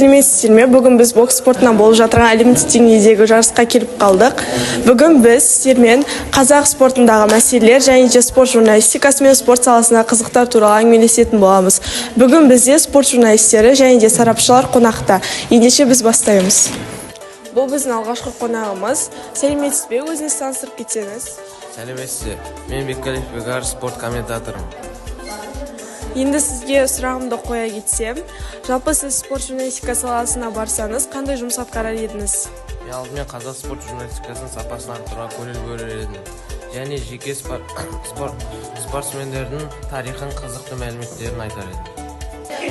Сәлеметсіздер ме? Бүгін біз бокс спортынан болып жатырған әлемдік деңгейдегі жарысқа келіп қалдық. Бүгін біз сіздермен қазақ спортындағы мәселелер және де спорт журналистикасы мен спорт саласына қызықтар туралы әңгімелесетін боламыз. Бүгін бізде спорт журналистері және де сарапшылар қонақта. Ендеше біз бастаймыз. Бұл біздің алғашқы қонағымыз. Сәлеметсіз бе? Өзіңіз таныстырып кетсеңіз. Сәлеметсіз. Мен Беккалиев Бегар, спорт комментаторым. Енді сізге сұрағымды қоя кетсем, жалпы сіз спорт журналистика саласына барсаңыз, қандай жұмыс атқарар едіңіз? Мен алдымен қазақ спорт журналистикасының сапасын арттыруға көңіл бөлер едім. Және жеке спортсмендердің тарихын, қызықты мәліметтерін айтар едім.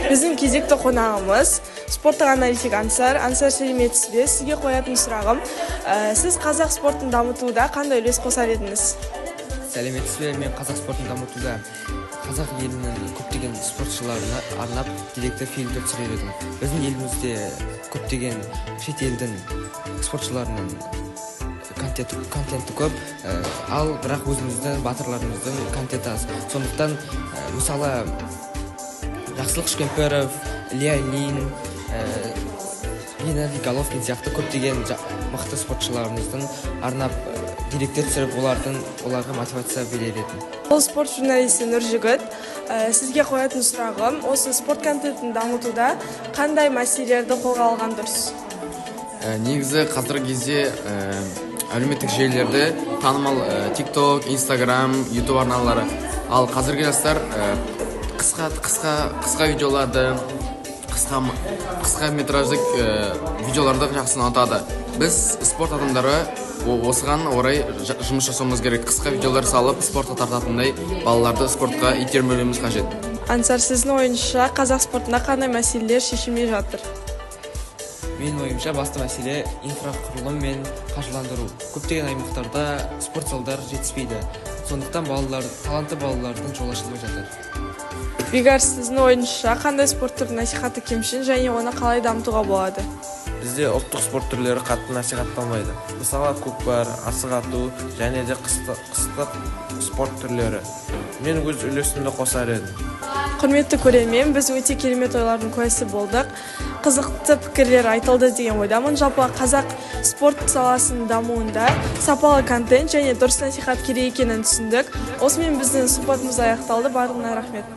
Біздің кезекті қонағымыз спорттық аналитик Ансар. Ансар, сәлеметсіз бе? Сізге қоятын сұрағым, сіз қазақ спортын дамытуда қандай үлес қосар едіңіз? Сәлеметсіз бе? Мен қазақ спортын дамытуда қазақ елінің көптеген спортшыларына арнап деректі фильмдер түсірер едім. Біздің елімізде көптеген шет елдің спортшыларының контенті көп, ал бірақ өзіміздің батырларымыздың контенті аз. Сондықтан мысалы Жақсылық Шкемперов, Илья Ильин, Геннадий Головкин сияқты көптеген мықты спортшыларымыздың арнап деректер түсіріп, оларға мотивация берер едім. Ол спорт журналисті Нұржігіт. Сізге қоятын сұрағым, осы спорт контентін дамытуда қандай мәселелерді қолға алған дұрыс? Негізі қазіргі кезде әлеуметтік желілерде танымал TikTok, Instagram, YouTube арналары. Ал қазіргі жастар қысқа видеоларды, қысқа метраждық видеоларды жақсы ұнатады. Біз спорт адамдары осыған орай жұмыс жасауымыз керек. Қысқа видеолар салып, спортқа тартатындай балаларды спортқа итермелеуіміз қажет. Ансар, сіздің ойыңызша қазақ спортында қандай мәселелер шешілмей жатыр? Менің ойымша басты мәселе инфрақұрылым мен қаржыландыру. Көптеген аймақтарда спорт залдар жетіспейді. Сондықтан талантты балалардың жолы ашылмай жатыр. Бегар, сіздің ойыңызша қандай спорт түрінің насихаты кемшін және оны қалай дамытуға болады? Бізде ұлттық спорт түрлері қатты насихатталмайды. Мысалы, көкпар, асық ату және де қыстық спорт түрлері. Мен өз үлесімді қосар едім. Құрметті көрермен, біз өте керемет ойлардың куәсі болдық. Қызықты пікірлер айтылды деген ойдамын. Жалпы қазақ спорт саласының дамуында сапалы контент және дұрыс насихат керек екенін түсіндік. Осымен біздің сұхбатымыз аяқталды. Барлығына рахмет.